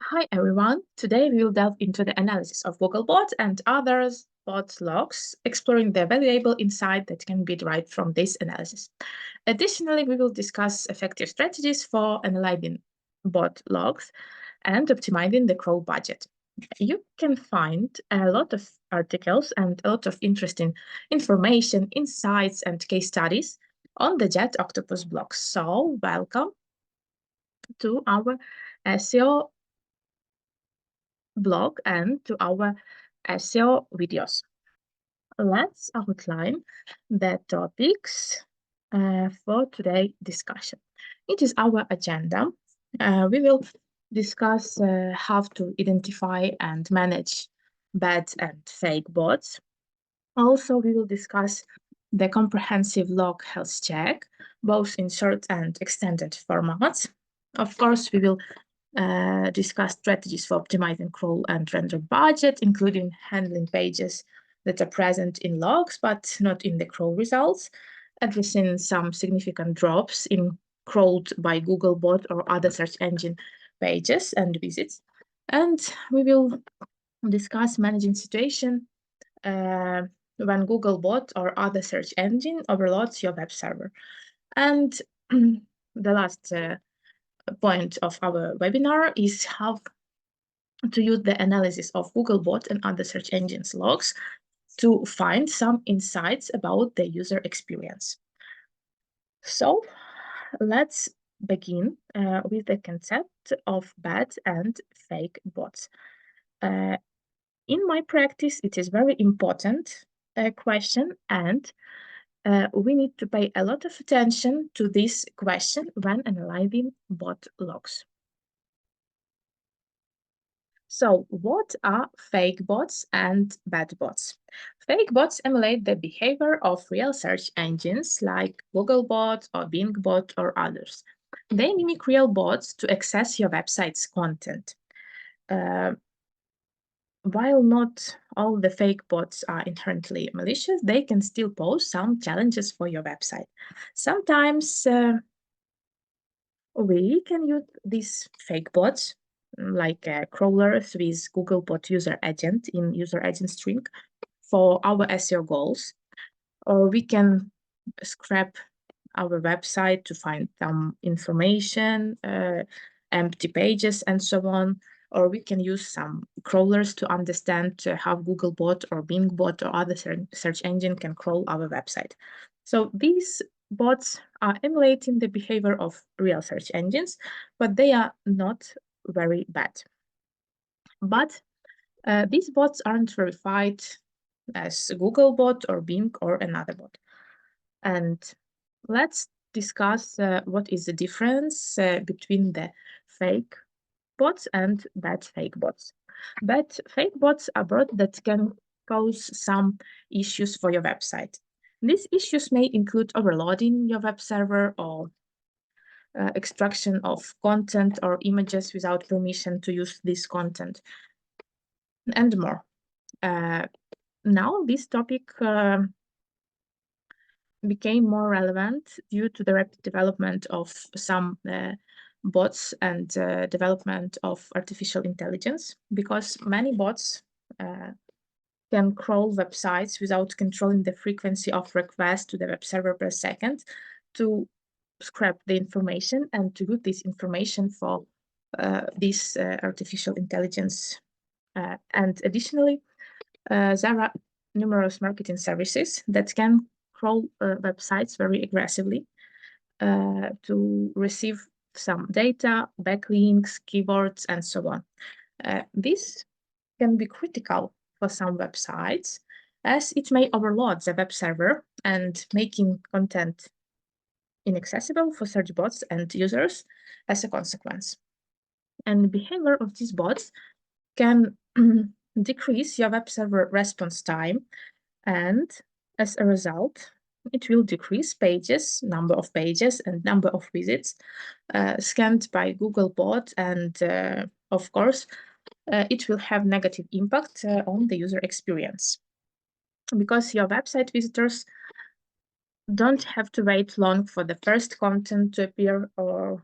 Hi everyone. Today we will delve into the analysis of Googlebot and others bot logs, exploring the valuable insight that can be derived from this analysis. Additionally, we will discuss effective strategies for analyzing bot logs and optimizing the crawl budget. You can find a lot of articles and a lot of interesting information, insights, and case studies on the JetOctopus blog. So, welcome to our SEO blog and to our SEO videos. Let's outline the topics for today's discussion. It is our agenda. We will discuss how to identify and manage bad and fake bots. Also, we will discuss the comprehensive log health check, both in short and extended formats. Of course, we will discuss strategies for optimizing crawl and render budget, including handling pages that are present in logs but not in the crawl results, addressing some significant drops in crawled by Googlebot or other search engine pages and visits. And we will discuss managing situation when Googlebot or other search engine overloads your web server. And the last point of our webinar is how to use the analysis of Googlebot and other search engines logs to find some insights about the user experience. So let's begin with the concept of bad and fake bots. In my practice, it is very important question, and we need to pay a lot of attention to this question when analyzing bot logs. So what are fake bots and bad bots? Fake bots emulate the behavior of real search engines like Googlebot or Bingbot or others. They mimic real bots to access your website's content. While not all the fake bots are inherently malicious, they can still pose some challenges for your website. Sometimes we can use these fake bots like crawlers with Googlebot user agent in user agent string for our SEO goals, or we can scrap our website to find some information, empty pages, and so on. Or we can use some crawlers to understand how Googlebot or Bingbot or other search engine can crawl our website. So these bots are emulating the behavior of real search engines, but they are not very bad. But these bots aren't verified as Googlebot or Bing or another bot. And let's discuss what is the difference between the fake bots and bad fake bots. Bad fake bots are bots that can cause some issues for your website. These issues may include overloading your web server or extraction of content or images without permission to use this content, and more. Now, this topic became more relevant due to the rapid development of some bots and development of artificial intelligence, because many bots can crawl websites without controlling the frequency of requests to the web server per second to scrap the information and to use this information for this artificial intelligence. And additionally, there are numerous marketing services that can crawl websites very aggressively to receive some data, backlinks, keywords, and so on. This can be critical for some websites, as it may overload the web server and making content inaccessible for search bots and users as a consequence. And the behavior of these bots can decrease your web server response time, and as a result, it will decrease pages, number of pages, and number of visits scanned by Googlebot, and of course, it will have negative impact on the user experience, because your website visitors don't have to wait long for the first content to appear or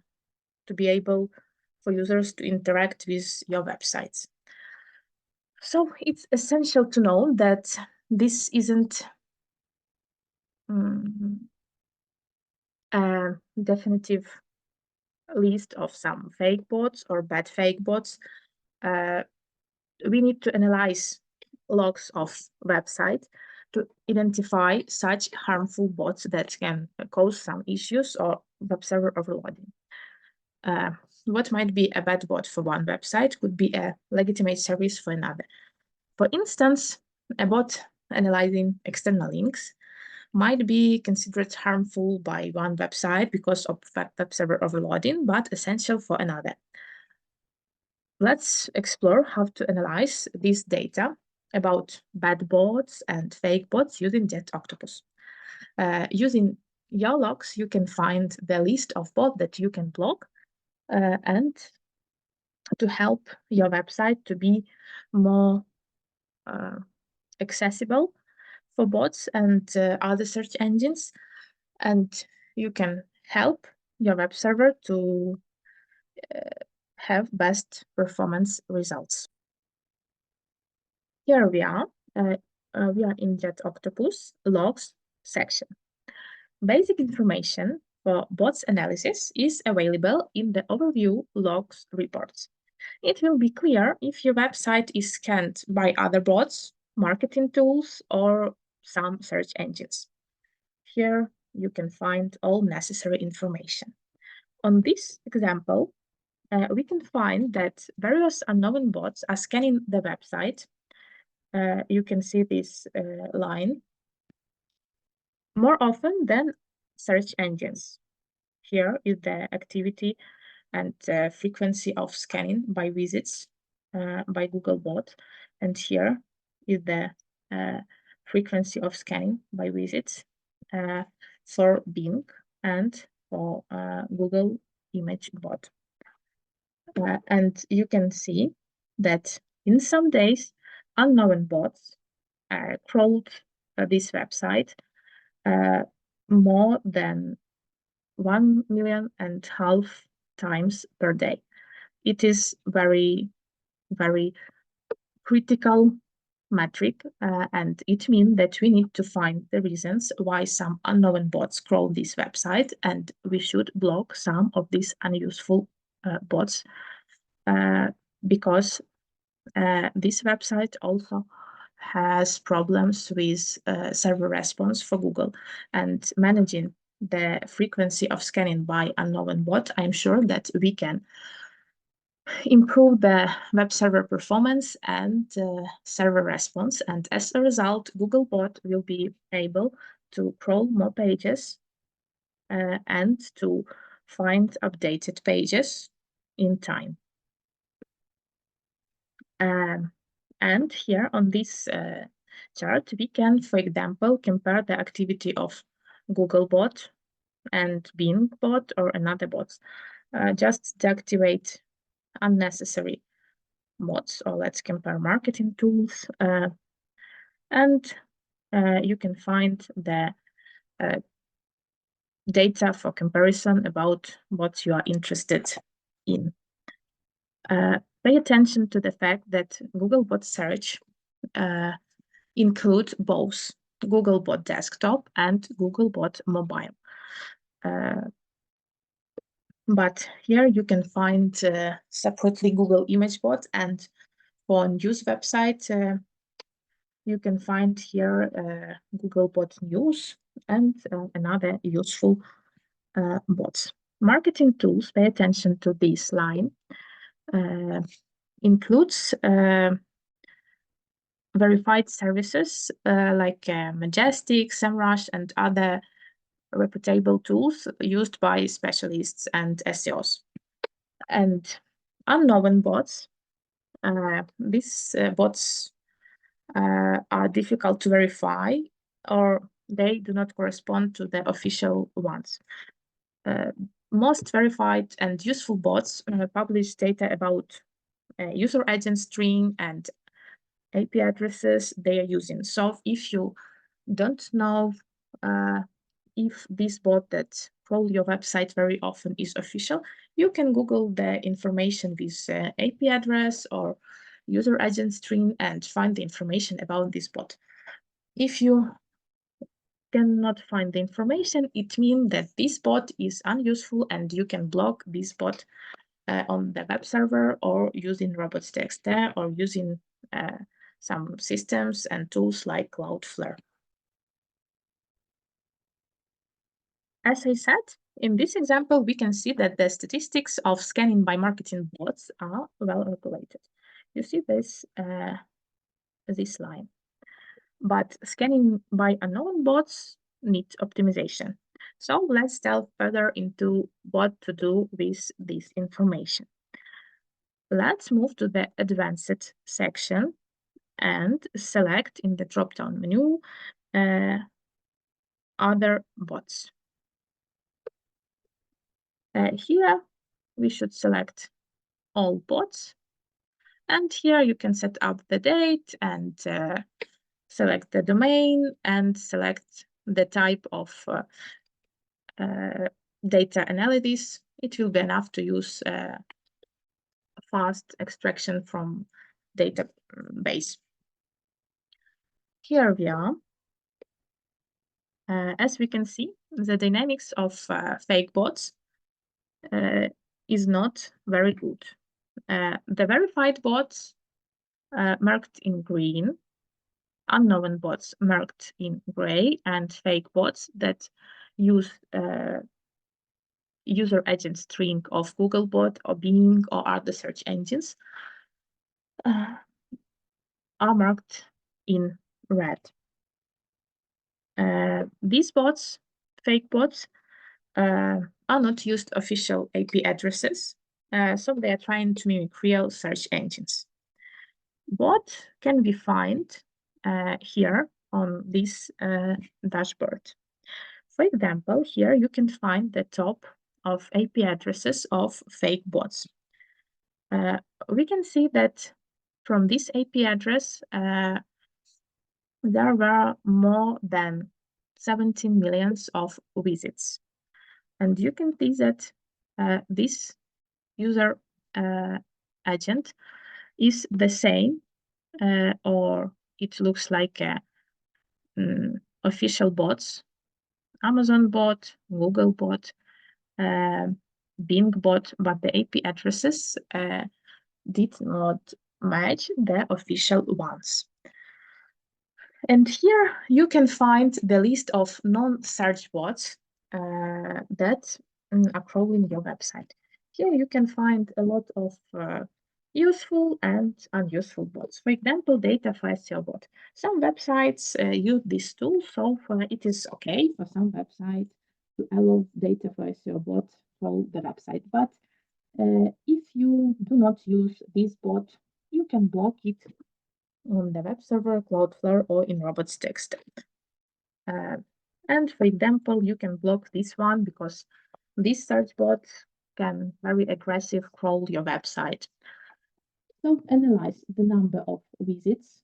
to be able for users to interact with your websites. So it's essential to know that this isn't a definitive list of some fake bots or bad fake bots. We need to analyze logs of websites to identify such harmful bots that can cause some issues or web server overloading. What might be a bad bot for one website could be a legitimate service for another. For instance, a bot analyzing external links might be considered harmful by one website because of web server overloading, but essential for another. Let's explore how to analyze this data about bad bots and fake bots using JetOctopus. Using your logs, you can find the list of bots that you can block and to help your website to be more accessible for bots and other search engines. And you can help your web server to have best performance results. Here we are. We are in JetOctopus logs section. Basic information for bots analysis is available in the overview logs reports. It will be clear if your website is scanned by other bots, marketing tools, or some search engines. Here you can find all necessary information. On this example, we can find that various unknown bots are scanning the website. You can see this line more often than search engines. Here is the activity and frequency of scanning by visits by Googlebot, and here is the frequency of scanning by visits for Bing and for Google Image Bot. And you can see that in some days, unknown bots crawled this website more than 1.5 million times per day. It is very, very critical metric, and it means that we need to find the reasons why some unknown bots crawl this website, and we should block some of these unuseful bots because this website also has problems with server response for Google, and managing the frequency of scanning by unknown bot, I'm sure that we can improve the web server performance and server response. And as a result, Googlebot will be able to crawl more pages and to find updated pages in time. And here on this chart, we can, for example, compare the activity of Googlebot and Bing bot or another bots. Just deactivate unnecessary bots, or let's compare marketing tools. And you can find the data for comparison about what you are interested in. Pay attention to the fact that Googlebot search include both Googlebot desktop and Googlebot mobile. But here you can find separately Google Image Bot, and for news website, you can find here Googlebot News and another useful bots. Marketing tools, pay attention to this line, includes verified services like Majestic, SEMrush, and other reputable tools used by specialists and SEOs. And unknown bots, these bots are difficult to verify, or they do not correspond to the official ones. Most verified and useful bots publish data about user agent string and IP addresses they are using. So if you don't know if this bot that crawls your website very often is official, You can Google the information with IP address or user agent string and find the information about this bot. If you cannot find the information, it means that this bot is unuseful and you can block this bot on the web server or using robots.txt or using some systems and tools like Cloudflare. As I said, in this example, we can see that the statistics of scanning by marketing bots are well regulated. You see this line. But scanning by unknown bots need optimization. So let's delve further into what to do with this information. Let's move to the advanced section and select in the drop-down menu other bots. Here we should select all bots, and here you can set up the date and select the domain and select the type of data analysis. It will be enough to use fast extraction from database. Here we are. As we can see, the dynamics of fake bots is not very good. The verified bots marked in green, unknown bots marked in gray, and fake bots that use user agent string of Googlebot or Bing or other search engines are marked in red. These bots, fake bots, are not used official IP addresses, so they are trying to mimic real search engines. What can we find here on this dashboard? For example, here you can find the top of IP addresses of fake bots. We can see that from this IP address, there were more than 17 millions of visits. And you can see that this user agent is the same, or it looks like official bots, Amazon bot, Google bot, Bing bot, but the IP addresses did not match the official ones. And here you can find the list of non-search bots that are crawling your website. Here you can find a lot of useful and unuseful bots. For example, data your bot. Some websites use this tool, so it is okay for some websites to allow data your bot for the website. But if you do not use this bot, you can block it on the web server, Cloudflare, or in robots.txt. And for example, you can block this one because this search bot can very aggressive crawl your website. So analyze the number of visits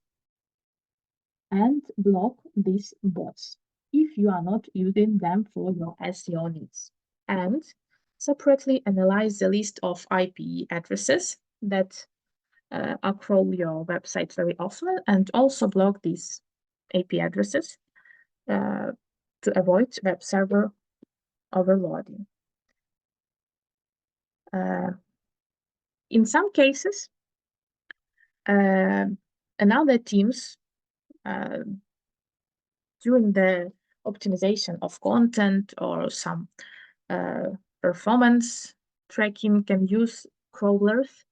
and block these bots if you are not using them for your SEO needs. And separately analyze the list of IP addresses that crawl your website very often, and also block these IP addresses to avoid web server overloading. In some cases, another teams during the optimization of content or some performance tracking can use crawlers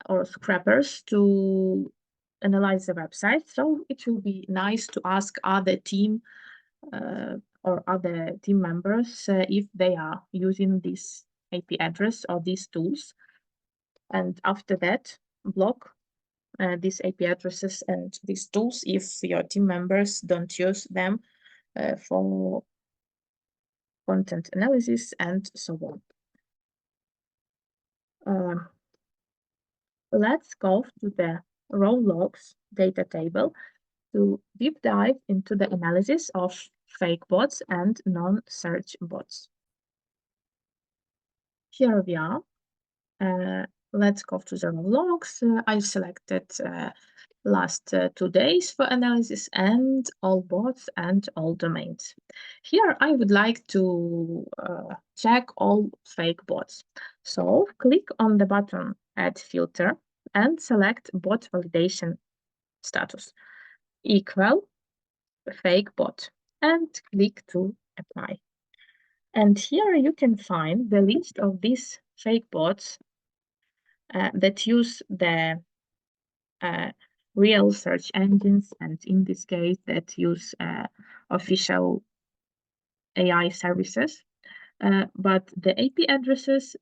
or scrapers to analyze the website. So it will be nice to ask other team or other team members if they are using this IP address or these tools. And after that, block these IP addresses and these tools if your team members don't use them for content analysis and so on. Let's go to the raw logs data table to deep dive into the analysis of fake bots and non-search bots. Here we are. Let's go to the logs. I selected last 2 days for analysis and all bots and all domains. Here I would like to check all fake bots. So click on the button Add Filter and select Bot Validation Status equal fake bot and click to apply. And here you can find the list of these fake bots that use the real search engines, and in this case, that use official AI services. But the IP addresses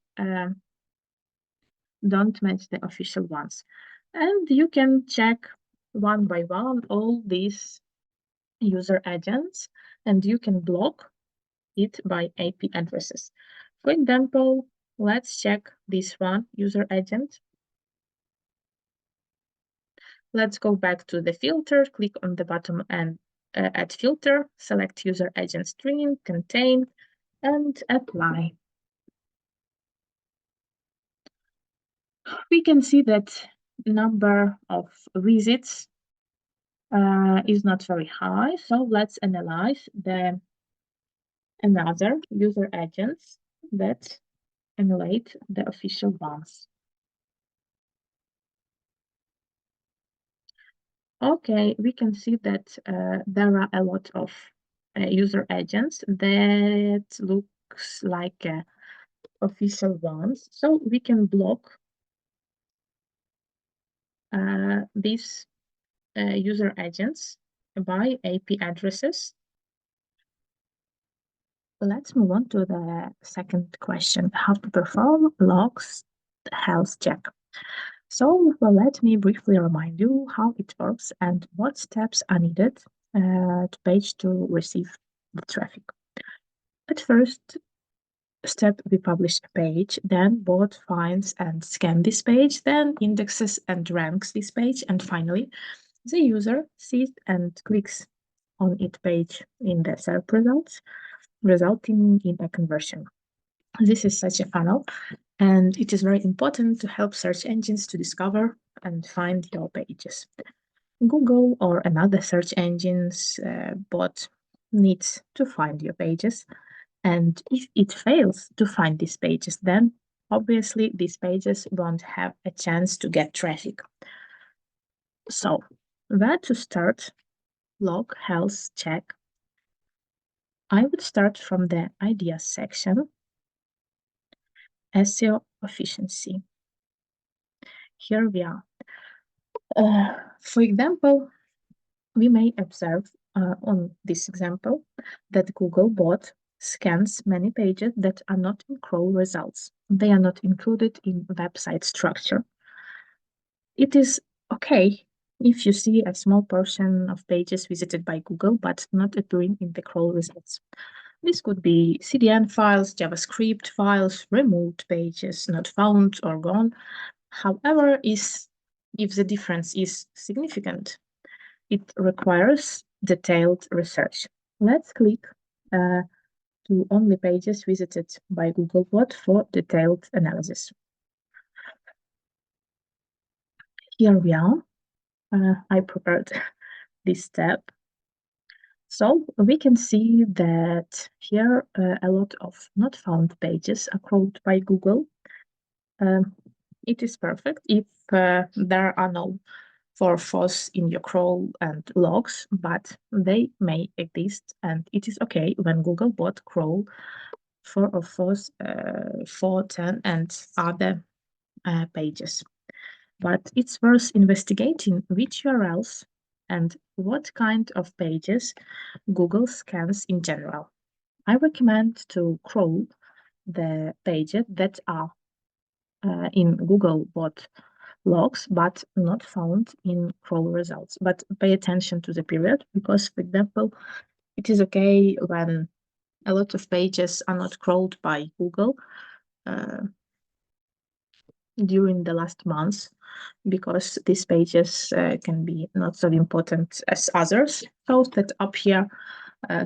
don't match the official ones. And you can check one by one all these user agents, and you can block it by IP addresses. For example, let's check this one user agent. Let's go back to the filter, click on the bottom and add filter, select user agent string, contain, and apply. We can see that number of visits is not very high, so let's analyze the another user agents that emulate the official ones. Okay, we can see that there are a lot of user agents that looks like official ones. So we can block these user agents by IP addresses. Let's move on to the second question, how to perform logs health check. So let me briefly remind you how it works and what steps are needed to page to receive the traffic. At first step, we publish a page, then bot finds and scans this page, then indexes and ranks this page, and finally, the user sees and clicks on its page in the search results, resulting in a conversion. This is such a funnel, and it is very important to help search engines to discover and find your pages. Google or another search engine's bot needs to find your pages, and if it fails to find these pages, then obviously these pages won't have a chance to get traffic. So, where to start log health check? I would start from the ideas section, SEO efficiency. Here we are. For example, we may observe on this example that Googlebot scans many pages that are not in crawl results. They are not included in website structure. It is okay if you see a small portion of pages visited by Google but not appearing in the crawl results. This could be CDN files, JavaScript files, removed pages, not found or gone. However, if the difference is significant, it requires detailed research. Let's click to only pages visited by Googlebot for detailed analysis. Here we are. I prepared this step. So we can see that here a lot of not found pages are crawled by Google. It is perfect if there are no for false in your crawl and logs, but they may exist, and it is okay when Googlebot crawl for or false 410 and other pages. But it's worth investigating which URLs and what kind of pages Google scans in general. I recommend to crawl the pages that are in Googlebot logs, but not found in crawl results. But pay attention to the period, because, for example, it is okay when a lot of pages are not crawled by Google during the last month, because these pages can be not so important as others, those that appear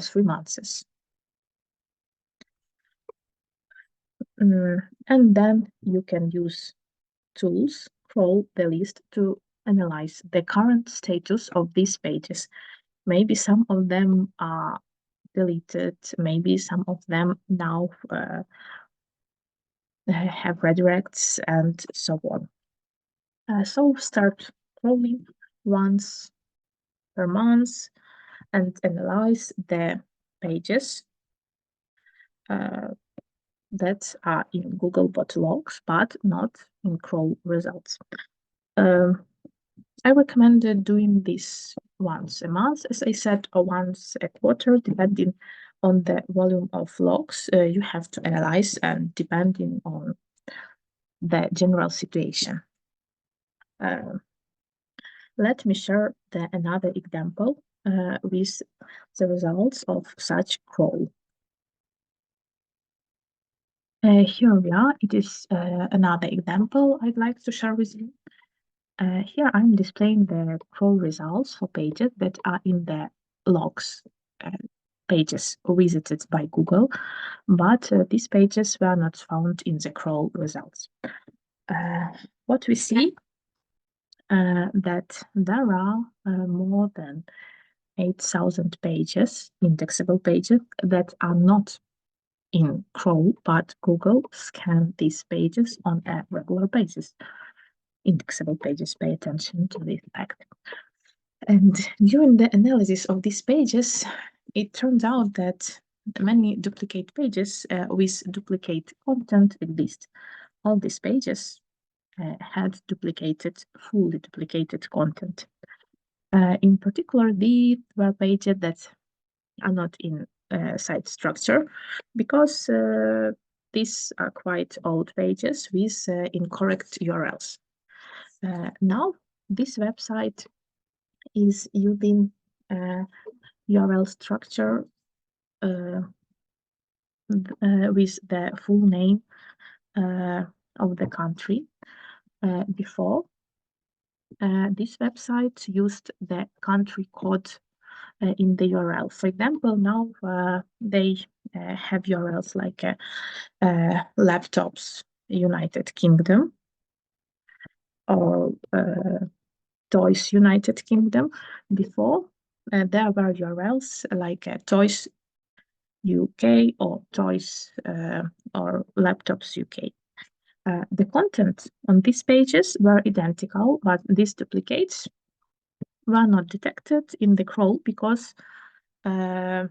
3 months. And then you can use tools, crawl the list to analyze the current status of these pages. Maybe some of them are deleted, maybe some of them now have redirects and so on. So start crawling once per month and analyze the pages that are in Googlebot logs, but not in crawl results. I recommend doing this once a month, as I said, or once a quarter, depending on the volume of logs you have to analyze and depending on the general situation. Let me share another example with the results of such crawl. Here we are. It is another example I'd like to share with you. Here I'm displaying the crawl results for pages that are in the logs pages visited by Google, but these pages were not found in the crawl results. What we see that there are more than 8,000 pages, indexable pages, that are not in crawl, but Google scans these pages on a regular basis. Indexable pages, pay attention to this fact. And during the analysis of these pages, it turns out that many duplicate pages with duplicate content exist. All these pages had fully duplicated content. In particular, these were pages that are not in site structure because these are quite old pages with incorrect URLs. Now, this website is using URL structure with the full name of the country. Before, this website used the country code in the URL. For example, now they have URLs like laptops United Kingdom or toys United Kingdom. Before, there were URLs like toys UK or toys or laptops UK. The content on these pages were identical, but these duplicates were not detected in the crawl because there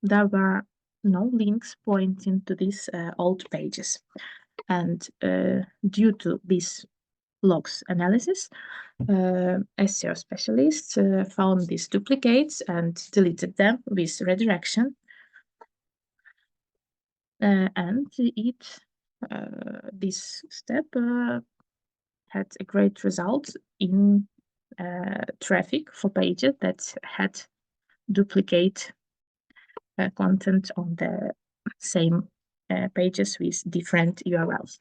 were no links pointing to these old pages. And due to this logs analysis, SEO specialists found these duplicates and deleted them with redirection. And this step had a great result in traffic for pages that had duplicate content on the same pages with different URLs.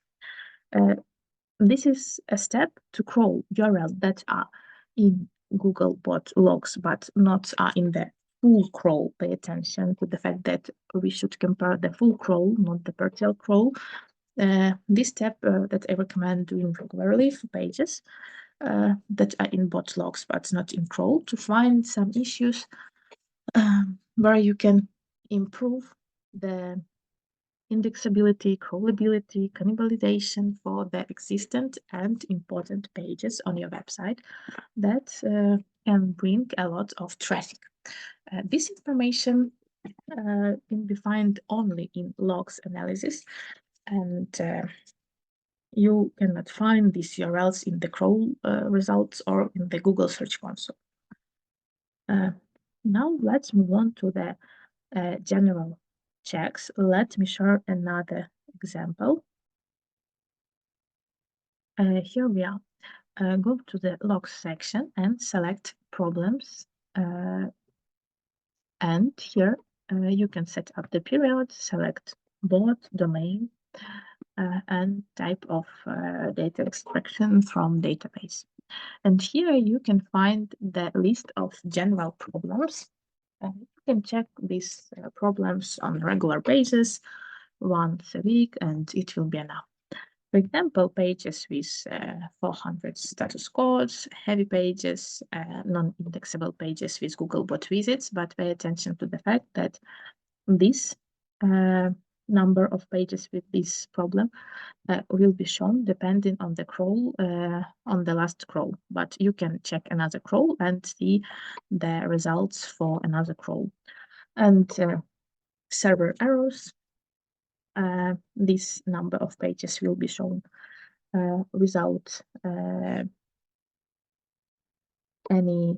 This is a step to crawl URLs that are in Googlebot logs but not are in the full crawl. Pay attention to the fact that we should compare the full crawl, not the partial crawl. This step that I recommend doing regularly for pages that are in bot logs but not in crawl to find some issues where you can improve the indexability, crawlability, cannibalization for the existent and important pages on your website that can bring a lot of traffic. This information can be found only in logs analysis, and you cannot find these URLs in the crawl results or in the Google Search Console. Now let's move on to the general checks. Let me share another example. Here we are. Go to the logs section and select problems. And here you can set up the period, select bot, domain, and type of data extraction from database. And here you can find the list of general problems. You can check these problems on a regular basis once a week, and it will be enough. For example, pages with 400 status codes, heavy pages, non-indexable pages with Googlebot visits, but pay attention to the fact that this number of pages with this problem will be shown depending on the crawl, on the last crawl, but you can check another crawl and see the results for another crawl. And server errors, this number of pages will be shown without any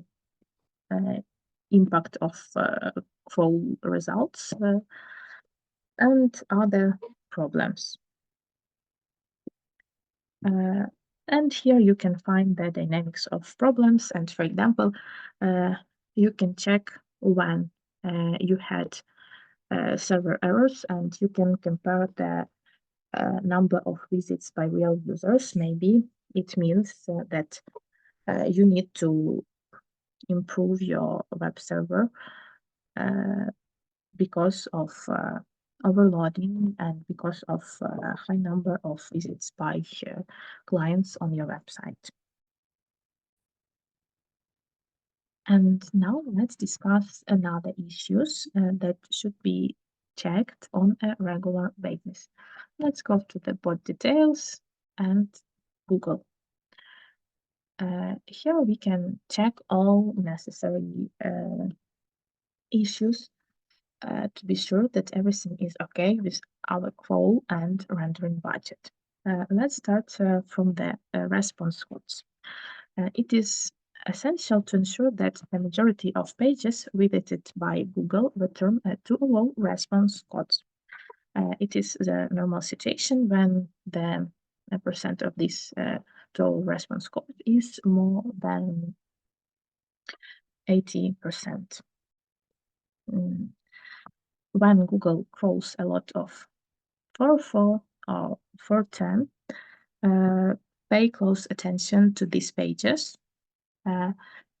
impact of crawl results and other problems. And here you can find the dynamics of problems. And for example, you can check when you had server errors, and you can compare the number of visits by real users. Maybe it means that you need to improve your web server because of overloading and because of a high number of visits by clients on your website. And now let's discuss another issues that should be checked on a regular basis. Let's go to the bot details and Google. Here we can check all necessary issues to be sure that everything is okay with our crawl and rendering budget. Let's start from the response codes. It is essential to ensure that the majority of pages visited by Google return to low response codes. It is the normal situation when the percent of this total response code is more than 80%. When Google crawls a lot of 404 or 410, pay close attention to these pages.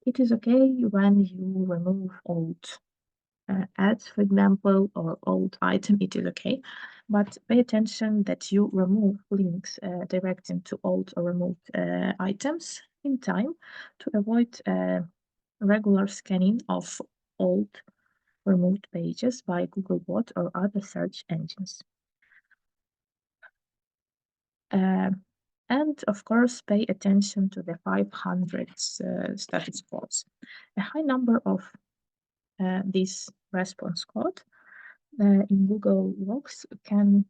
It is okay when you remove old ads, for example, or old item, it is okay, but pay attention that you remove links directing to old or removed items in time to avoid regular scanning of old removed pages by Googlebot or other search engines. And of course, pay attention to the 500 status codes. A high number of these response code in Google Logs can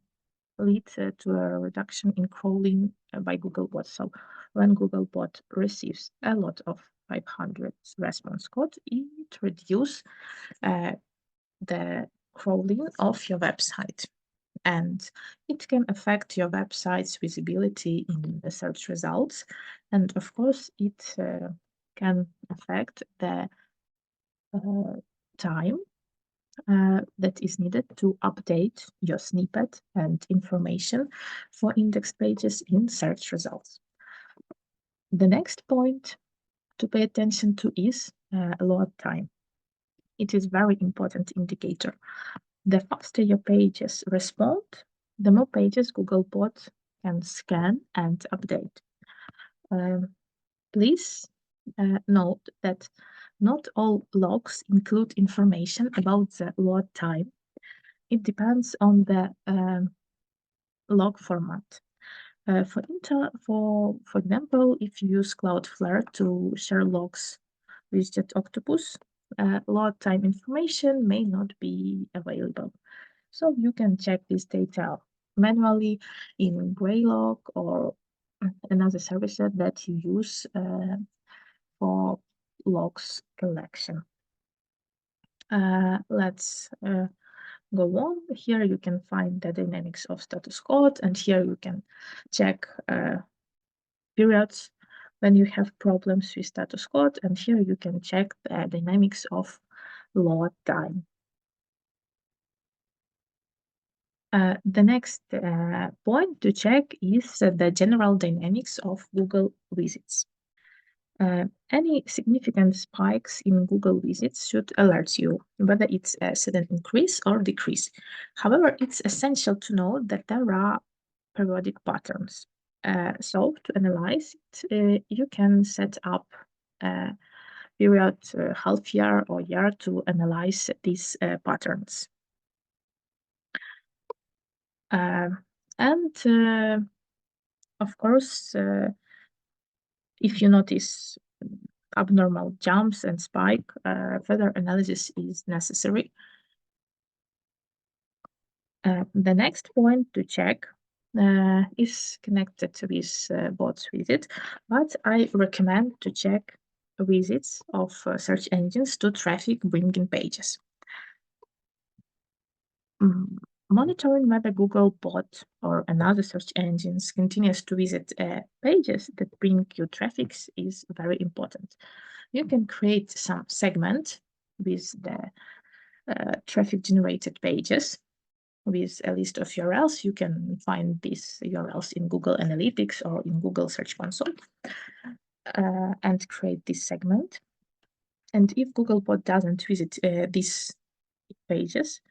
lead to a reduction in crawling by Googlebot. So when Googlebot receives a lot of 500 response code, it reduces the crawling of your website. And it can affect your website's visibility in the search results. And of course, it can affect the time that is needed to update your snippet and information for index pages in search results. The next point to pay attention to is load time. It is very important indicator. The faster your pages respond, the more pages Googlebot can scan and update. Please note that not all logs include information about the load time. It depends on the log format. For example, if you use Cloudflare to share logs with JetOctopus, load time information may not be available. So you can check this data manually in Graylog or another service that you use for logs collection. Let's go on. Here you can find the dynamics of status code, and here you can check periods when you have problems with status code, and here you can check the dynamics of load time. The next point to check is the general dynamics of Google visits. Any significant spikes in Google visits should alert you, whether it's a sudden increase or decrease. However, it's essential to know that there are periodic patterns. So to analyze it, you can set up a period, half year or year, to analyze these patterns. And of course, if you notice abnormal jumps and spike, further analysis is necessary. The next point to check is connected with bots visit, but I recommend to check visits of search engines to traffic bringing pages. Monitoring whether Googlebot or another search engines continues to visit pages that bring you traffic is very important. You can create some segment with the traffic generated pages with a list of URLs. You can find these URLs in Google Analytics or in Google Search Console and create this segment. And if Googlebot doesn't visit these pages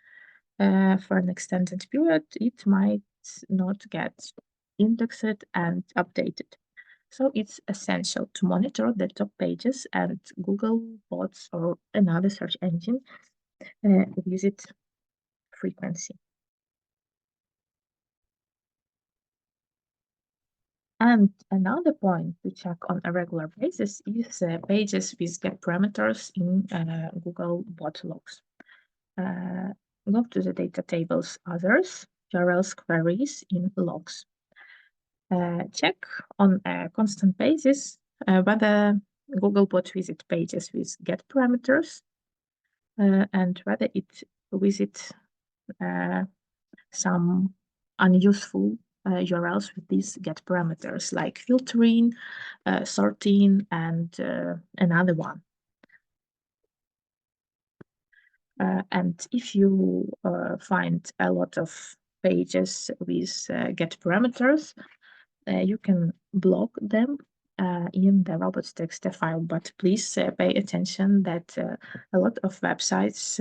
for an extended period, it might not get indexed and updated. So it's essential to monitor the top pages and Google bots or another search engine visit frequency. And another point to check on a regular basis is pages with get parameters in Google bot logs. Go to the data tables others, URLs queries in logs. Check on a constant basis whether Googlebot visit pages with get parameters and whether it visits some unuseful URLs with these get parameters like filtering, sorting, and another one. And if you find a lot of pages with get parameters, you can block them in the robots.txt file, but please pay attention that a lot of websites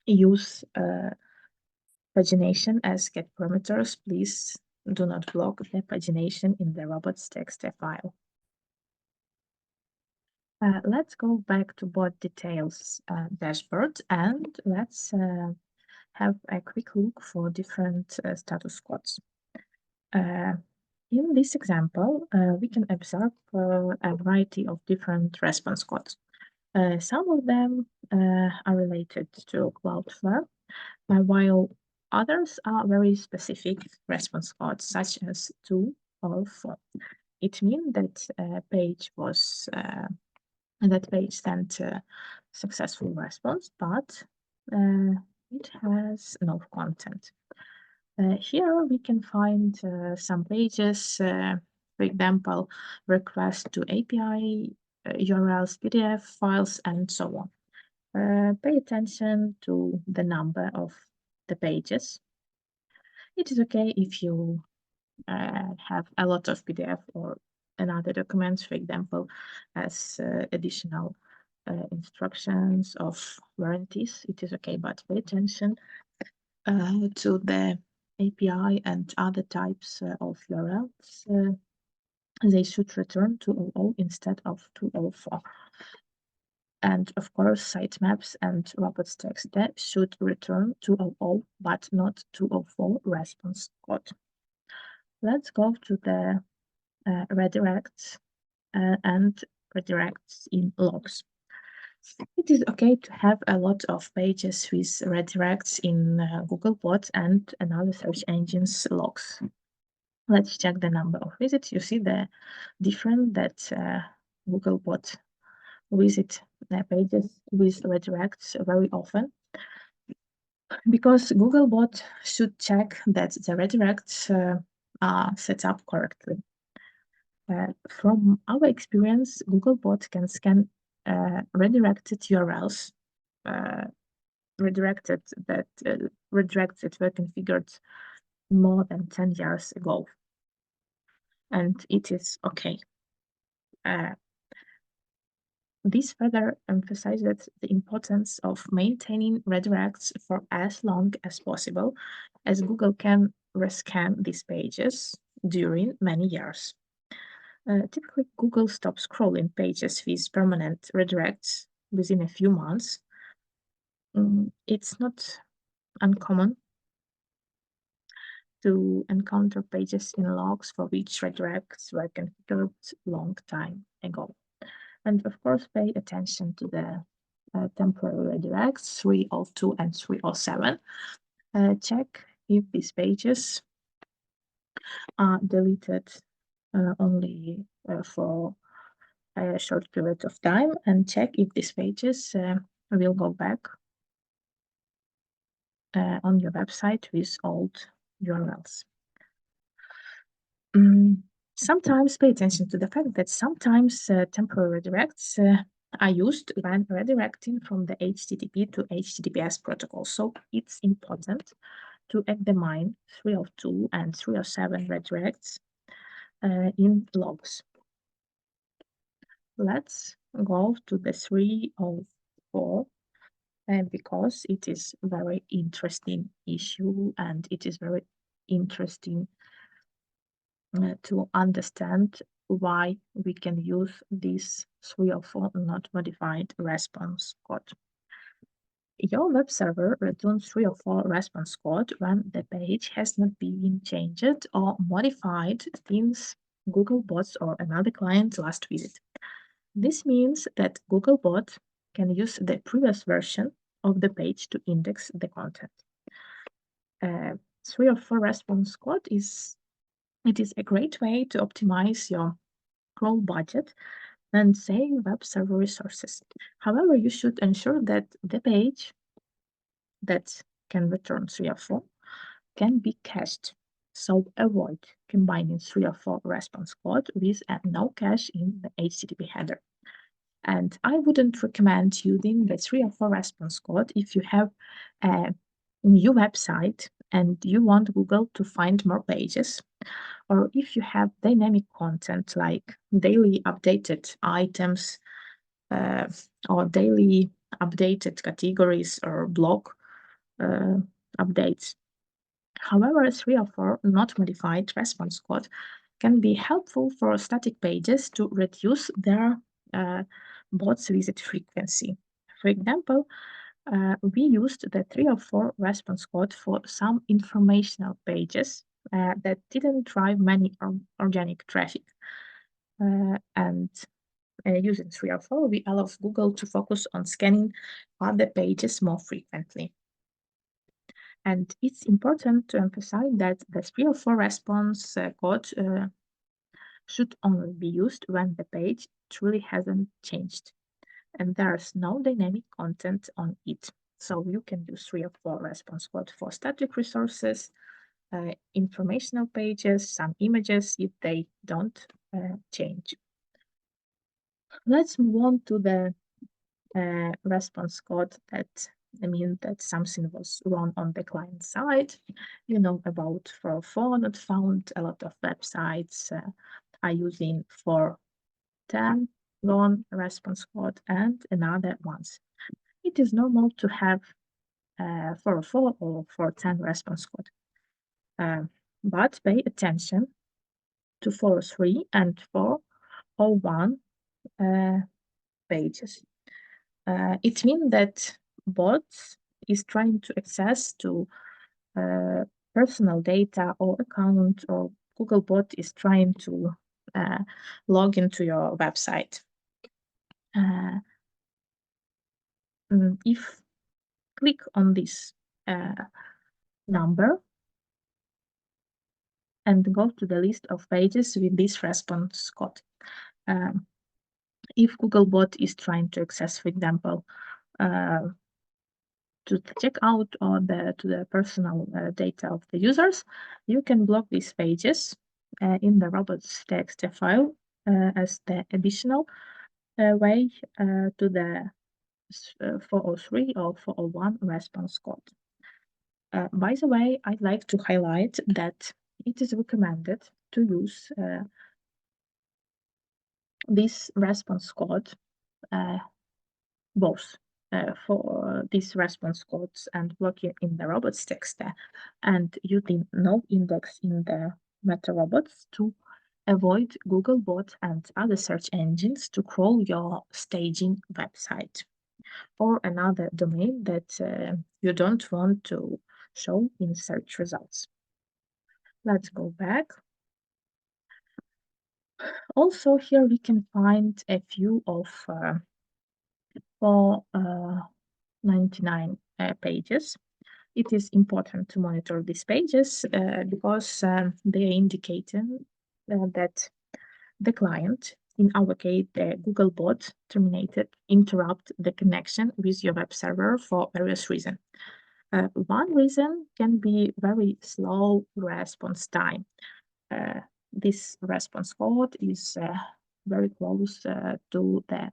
use pagination as get parameters. Please do not block the pagination in the robots.txt file. Let's go back to bot details dashboard and let's have a quick look for different status codes. In this example, we can observe a variety of different response codes. Some of them are related to Cloudflare, while others are very specific response codes, such as 2 or 4. It means that that page sent a successful response, but it has no content. Here we can find some pages, for example, request to API, URLs, PDF files, and so on. Pay attention to the number of the pages. It is okay if you have a lot of PDF or another documents, for example, as additional instructions of warranties. It is okay, but pay attention to the API and other types of URLs. They should return 200 instead of 204. And of course, sitemaps and robots.txt should return 200, but not 204 response code. Let's go to the redirects and redirects in logs. It is okay to have a lot of pages with redirects in Googlebot and another search engine's logs. Let's check the number of visits. You see the difference that Googlebot visit pages with redirects very often, because Googlebot should check that the redirects are set up correctly. From our experience, Googlebot can scan redirected URLs, redirects that were configured more than 10 years ago, and it is okay. This further emphasizes the importance of maintaining redirects for as long as possible, as Google can rescan these pages during many years. Typically, Google stops scrolling pages with permanent redirects within a few months. It's not uncommon to encounter pages in logs for which redirects were configured long time ago. And of course, pay attention to the temporary redirects 302 and 307. Check if these pages are deleted only for a short period of time, and check if these pages will go back on your website with old URLs. Sometimes pay attention to the fact that sometimes temporary redirects are used when redirecting from the HTTP to HTTPS protocol. So it's important to examine 302 and 307 redirects in logs. Let's go to the 304 because it is a very interesting issue, and it is very interesting to understand why we can use this 304 not modified response code. Your web server returns 304 response code when the page has not been changed or modified since Googlebot or another client last visit. This means that Googlebot can use the previous version of the page to index the content. 304 response code is a great way to optimize your crawl budget and save web server resources. However, you should ensure that the page that can return 304 can be cached. So avoid combining 304 response code with a no cache in the HTTP header. And I wouldn't recommend using the 304 response code if you have a new website and you want Google to find more pages, or if you have dynamic content like daily updated items or daily updated categories or blog updates. However, 304 not modified response code can be helpful for static pages to reduce their bot's visit frequency. For example, we used the 304 response code for some informational pages that didn't drive many organic traffic. And using 304, we allow Google to focus on scanning other pages more frequently. And it's important to emphasize that the 304 response code should only be used when the page truly hasn't changed and there's no dynamic content on it. So you can use 304 response code for static resources, informational pages, some images if they don't change. Let's move on to the response code that means that something was wrong on the client side. You know about 404 not found. A lot of websites are using 410 wrong response code and another ones. It is normal to have 404 or 410 response code, but pay attention to 403 and 401 pages. It means that bot is trying to access to personal data or account, or Googlebot is trying to log into your website. If click on this number and go to the list of pages with this response code. If Googlebot is trying to access, for example, to the checkout or to the personal data of the users, you can block these pages in the robots.txt file as the additional way to the 403 or 401 response code. By the way, I'd like to highlight that it is recommended to use this response code both for these response codes and blocking in the robots text and using no index in the meta robots to avoid Googlebot and other search engines to crawl your staging website or another domain that you don't want to show in search results. Let's go back. Also, here we can find a few of 499 pages. It is important to monitor these pages because they are indicating that the client, in our case, the Googlebot, interrupt the connection with your web server for various reasons. One reason can be very slow response time. This response code is very close to the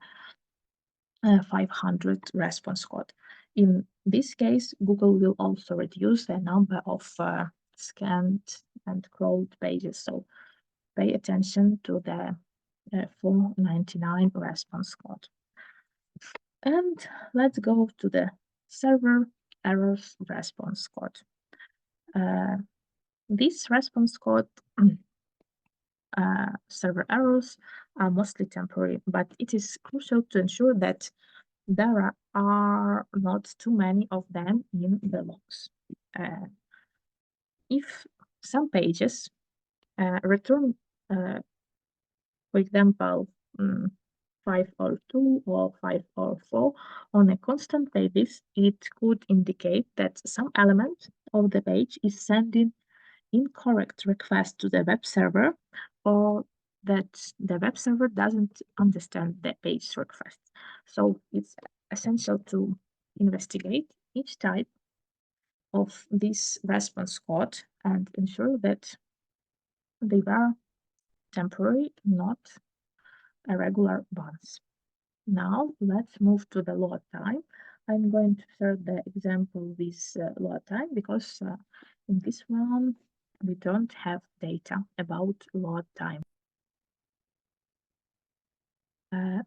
500 response code. In this case, Google will also reduce the number of scanned and crawled pages. So pay attention to the 499 response code. And let's go to the server errors response code. This response code server errors are mostly temporary, but it is crucial to ensure that there are not too many of them in the logs. If some pages return, for example, 502 or 504 on a constant basis, it could indicate that some element of the page is sending incorrect request to the web server or that the web server doesn't understand the page request. So it's essential to investigate each type of this response code and ensure that they were temporary, not irregular ones. Now let's move to the load time. I'm going to share the example with load time because in this one we don't have data about load time.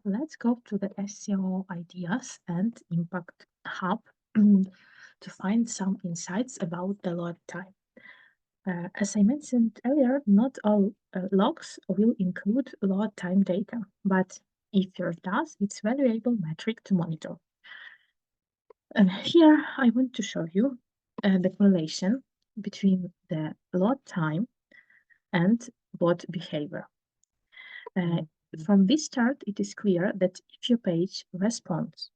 Let's go to the SEO ideas and impact hub to find some insights about the load time. As I mentioned earlier, not all logs will include load time data, but if yours does, it's a valuable metric to monitor. And here I want to show you the correlation between the load time and bot behavior. From this chart, it is clear that if your page responds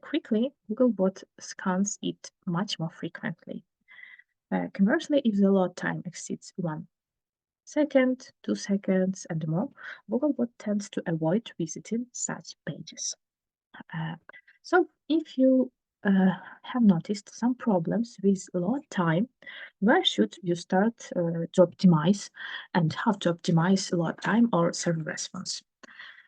quickly, Googlebot scans it much more frequently. Conversely, if the load time exceeds 1 second, 2 seconds, and more, Googlebot tends to avoid visiting such pages. So if you have noticed some problems with load time, where should you start to optimize and how to optimize load time or server response?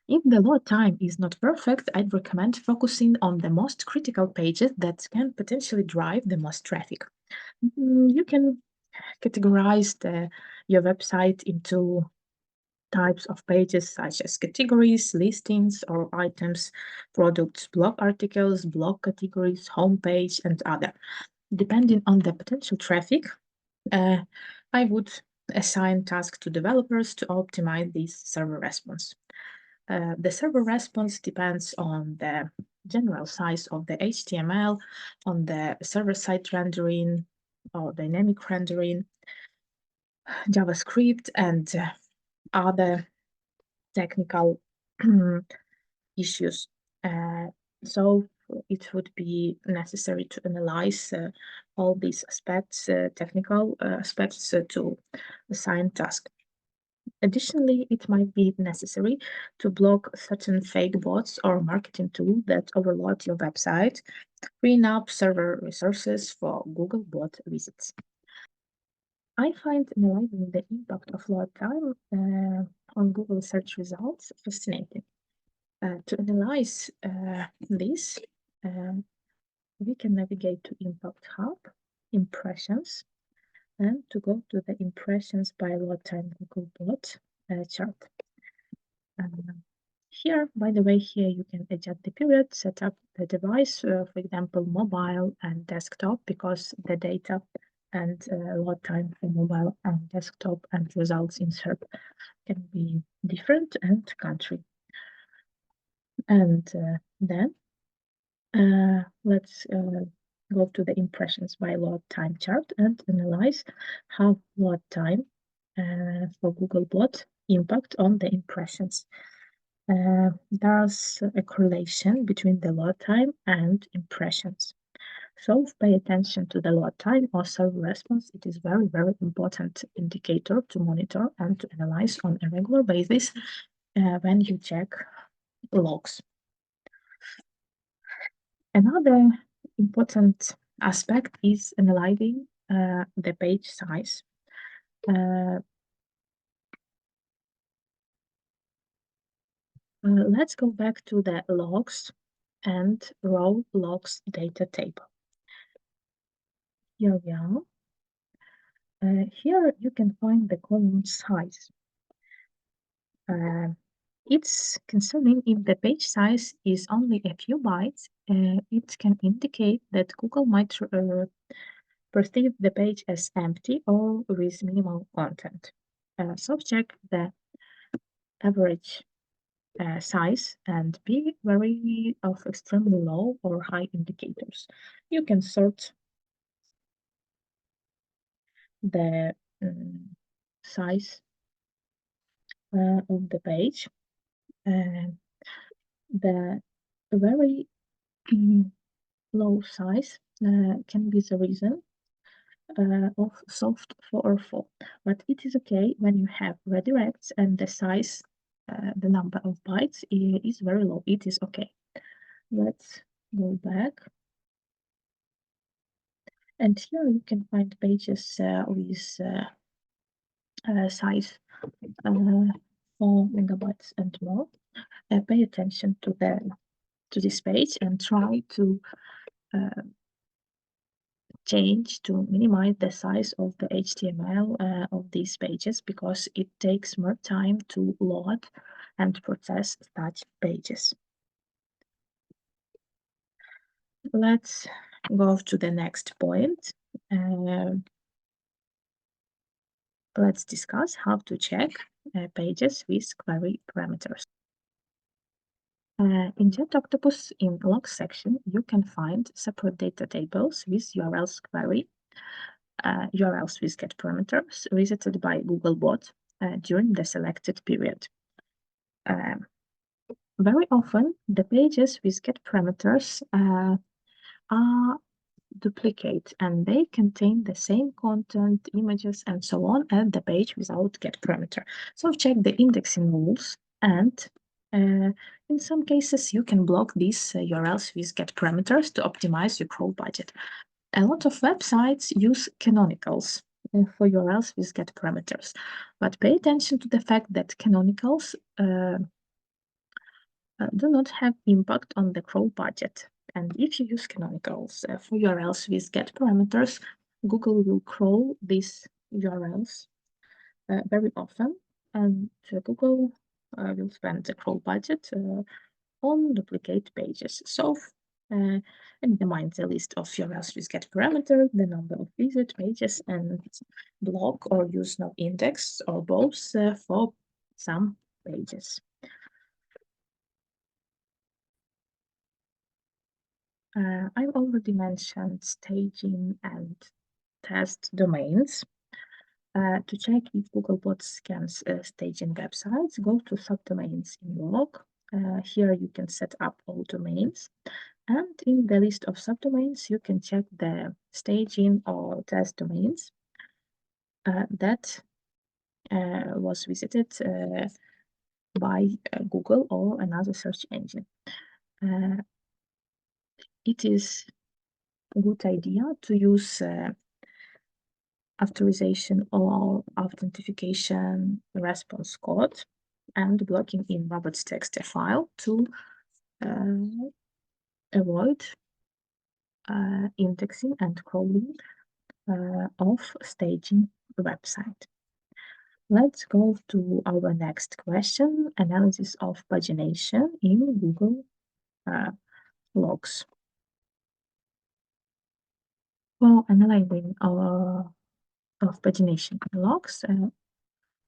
If the load time is not perfect, I'd recommend focusing on the most critical pages that can potentially drive the most traffic. You can categorize your website into types of pages such as categories, listings or items, products, blog articles, blog categories, homepage, and other. Depending on the potential traffic, I would assign tasks to developers to optimize this server response. The server response depends on the general size of the HTML, on the server-side rendering or dynamic rendering, JavaScript, and other technical issues. So it would be necessary to analyze all these aspects, technical aspects, to assign tasks. Additionally, it might be necessary to block certain fake bots or marketing tools that overload your website, freeing up server resources for Googlebot visits. I find analyzing the impact of load time on Google search results fascinating. To analyze this, we can navigate to Impact Hub, Impressions, and to go to the Impressions by Load Time Googlebot chart. Here, by the way, here you can adjust the period, set up the device, for example, mobile and desktop, because the data and load time for mobile and desktop and results in SERP can be different and country. And then let's go to the impressions by load time chart and analyze how load time for Googlebot impact on the impressions. There's a correlation between the load time and impressions. So pay attention to the load time or server response. It is very, very important indicator to monitor and to analyze on a regular basis when you check logs. Another important aspect is analyzing the page size. Let's go back to the logs and raw logs data table. Here we are. Here you can find the column size. It's concerning if the page size is only a few bytes, it can indicate that Google might perceive the page as empty or with minimal content. So check the average size and be wary of extremely low or high indicators. You can sort the size of the page. The very low size can be the reason of soft 404, but it is okay when you have redirects and the size, the number of bytes is very low. It is okay. Let's go back. And here you can find pages with size 4 megabytes and more. Pay attention to this page and try to change to minimize the size of the HTML of these pages, because it takes more time to load and process such pages. Let's go to the next point. Let's discuss how to check pages with query parameters. In JetOctopus, in log section, you can find separate data tables with URLs query, URLs with get parameters visited by Googlebot during the selected period. Very often, the pages with get parameters are duplicate and they contain the same content, images, and so on as the page without get parameter. So check the indexing rules, and in some cases you can block these URLs with get parameters to optimize your crawl budget. A lot of websites use canonicals for URLs with get parameters, but pay attention to the fact that canonicals do not have impact on the crawl budget. And if you use canonicals for URLs with get parameters, Google will crawl these URLs very often, and Google will spend the crawl budget on duplicate pages. So minimize the list of URLs with get parameter, the number of visit pages, and block or use no index or both for some pages. I've already mentioned staging and test domains. To check if Googlebot scans staging websites, go to subdomains in log. Here you can set up all domains. And in the list of subdomains, you can check the staging or test domains that was visited by Google or another search engine. It is a good idea to use authorization or authentication response code and blocking in robots.txt file to avoid indexing and crawling of staging website. Let's go to our next question, analysis of pagination in Google logs. While analyzing of pagination logs,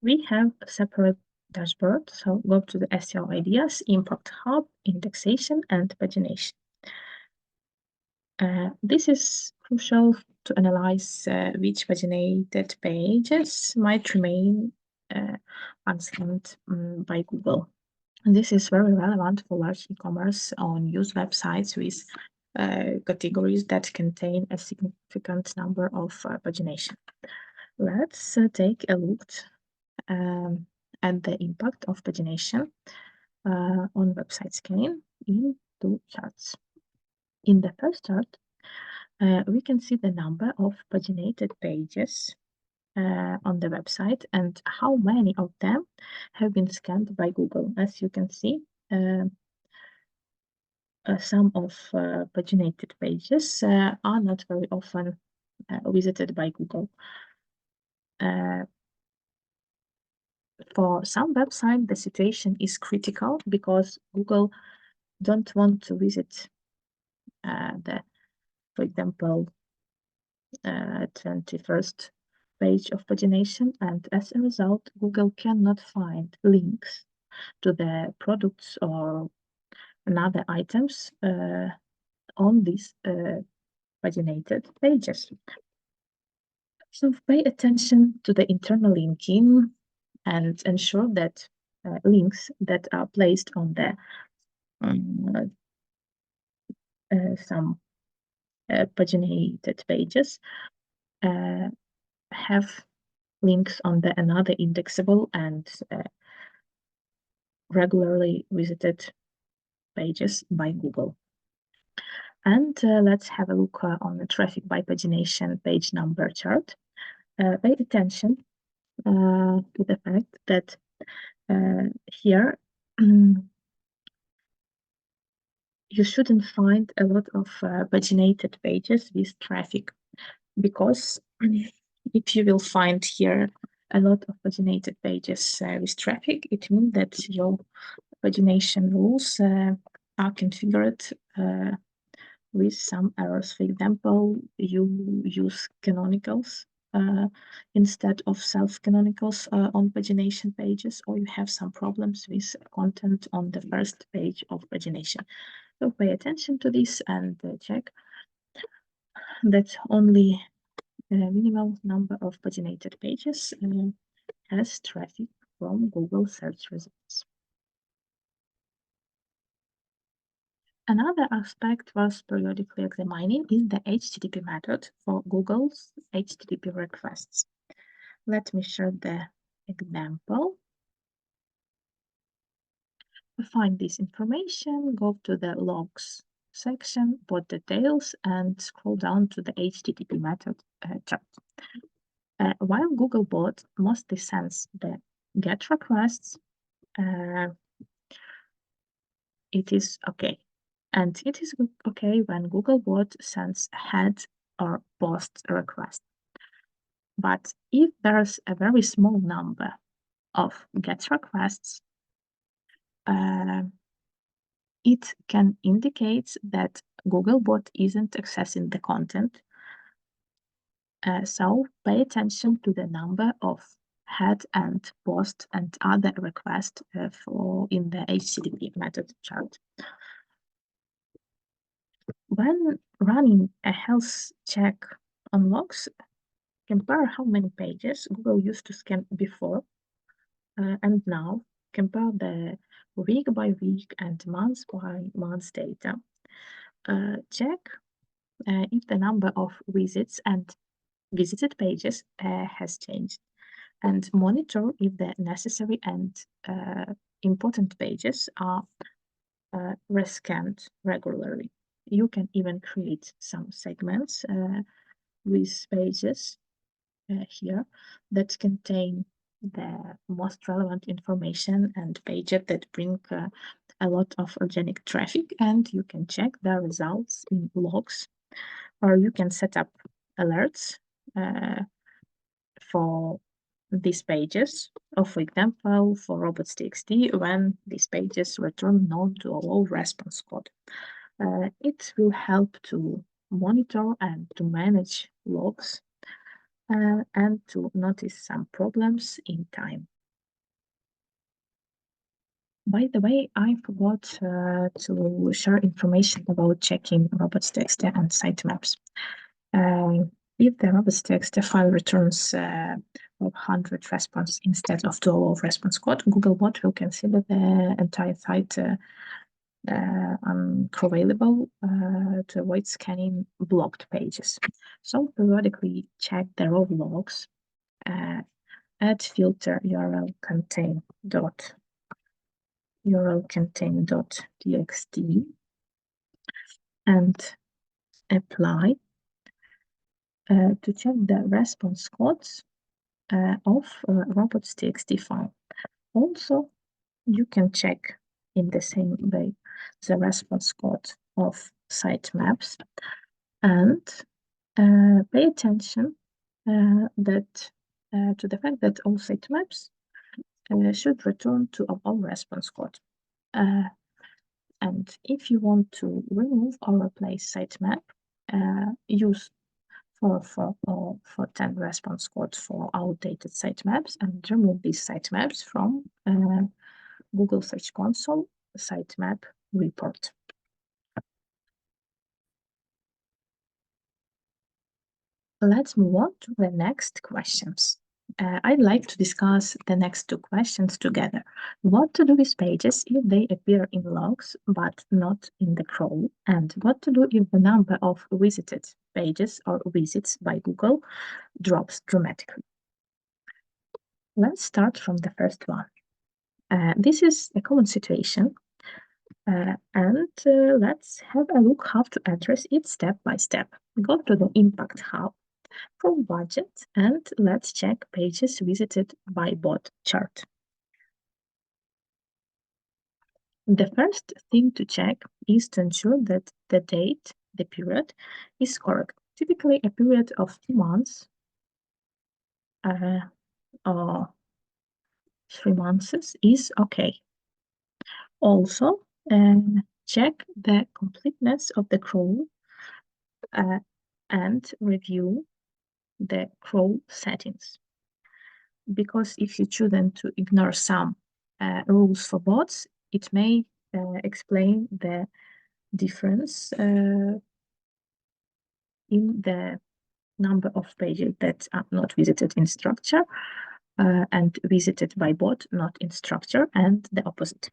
we have a separate dashboard. So go to the SEO ideas, impact hub, indexation, and pagination. This is crucial to analyze which paginated pages might remain unscanned by Google. And this is very relevant for large e-commerce or news websites with categories that contain a significant number of pagination. Let's take a look at the impact of pagination on website scanning in two charts. In the first chart, we can see the number of paginated pages on the website and how many of them have been scanned by Google. As you can see, some of paginated pages are not very often visited by Google. For some websites, the situation is critical because Google don't want to visit for example, 21st page of pagination, and as a result, Google cannot find links to the products or another items on these paginated pages. So pay attention to the internal linking and ensure that links that are placed on the some paginated pages have links on the another indexable and regularly visited pages by Google. And let's have a look on the traffic by pagination page number chart. Pay attention to the fact that here you shouldn't find a lot of paginated pages with traffic, because if you will find here a lot of paginated pages with traffic, it means that your pagination rules are configured with some errors. For example, you use canonicals instead of self-canonicals on pagination pages, or you have some problems with content on the first page of pagination. So pay attention to this and check that only a minimal number of paginated pages has traffic from Google search results. Another aspect was periodically examining is the HTTP method for Google's HTTP requests. Let me show the example. To find this information, go to the logs section, bot details, and scroll down to the HTTP method chart. While Googlebot mostly sends the GET requests, it is okay. And it is okay when Googlebot sends head or post request. But if there's a very small number of GET requests, it can indicate that Googlebot isn't accessing the content. So pay attention to the number of head and post and other requests for in the HTTP method chart. When running a health check on logs, compare how many pages Google used to scan before and now. Compare the week by week and month by month data. Check if the number of visits and visited pages has changed, and monitor if the necessary and important pages are rescanned regularly. You can even create some segments with pages here that contain the most relevant information and pages that bring a lot of organic traffic, and you can check the results in logs, or you can set up alerts for these pages, or for example, for robots.txt, when these pages return non-to-allow response code. It will help to monitor and to manage logs and to notice some problems in time. By the way, I forgot to share information about checking robots.txt and sitemaps. If the robots.txt file returns 100 response instead of 2 response code, Googlebot will consider the entire site unavailable to avoid scanning blocked pages. So periodically check the raw logs, add filter URL contain.txt and apply to check the response codes of robots.txt file. Also, you can check in the same way the response code of sitemaps and pay attention to the fact that all sitemaps should return to our response code. And if you want to remove or replace sitemap, use for 10 response codes for outdated sitemaps and remove these sitemaps from Google Search Console sitemap report. Let's move on to the next questions. I'd like to discuss the next two questions together. What to do with pages if they appear in logs but not in the crawl? And what to do if the number of visited pages or visits by Google drops dramatically? Let's start from the first one. This is a common situation, and let's have a look how to address it step by step. Go to the Impact Hub from budget and let's check pages visited by bot chart. The first thing to check is to ensure that the date, the period, is correct. Typically, a period of 2 months or 3 months is okay. Also, check the completeness of the crawl and review the crawl settings. Because if you choose then to ignore some rules for bots, it may explain the difference in the number of pages that are not visited in structure and visited by bot, not in structure, and the opposite.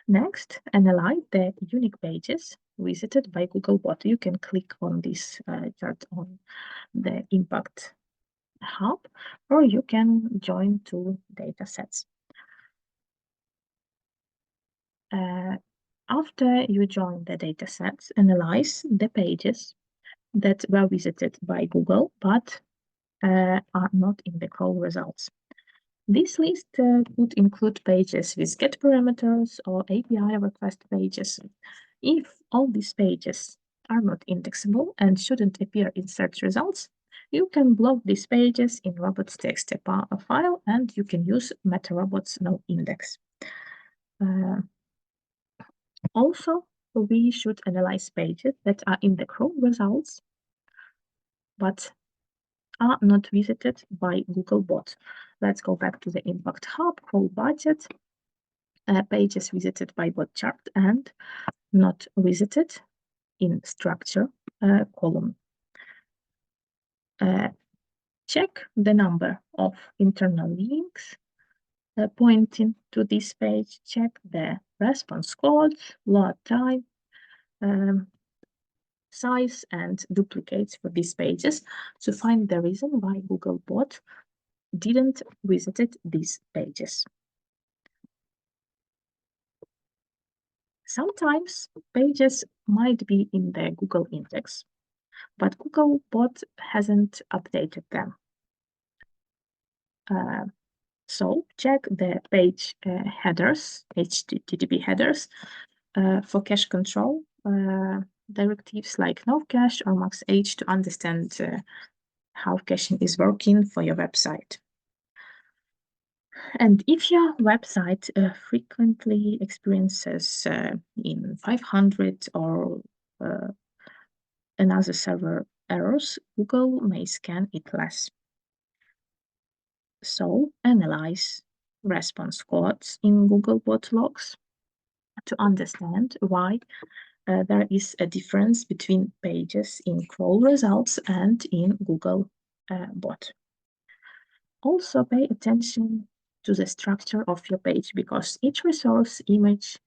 Next, analyze the unique pages visited by Googlebot. You can click on this chart on the Impact Hub, or you can join two data sets. After you join the data sets, analyze the pages that were visited by Google but are not in the crawl results. This list could include pages with GET parameters or API request pages. If all these pages are not indexable and shouldn't appear in search results, you can block these pages in robots.txt file and you can use MetaRobots no index. Also, we should analyze pages that are in the crawl results but are not visited by Googlebot. Let's go back to the Impact Hub, crawl budget, pages visited by bot chart and not visited in structure column. Check the number of internal links pointing to this page. Check the response codes, load time, size, and duplicates for these pages to find the reason why Googlebot didn't visit these pages. Sometimes pages might be in the Google index, but Googlebot hasn't updated them. So check the page headers, HTTP headers, for cache control directives like no cache or max age to understand how caching is working for your website. And if your website frequently experiences in 500 or another server errors, Google may scan it less. So analyze response codes in Googlebot logs to understand why there is a difference between pages in crawl results and in Googlebot. Also pay attention to the structure of your page because each resource, image,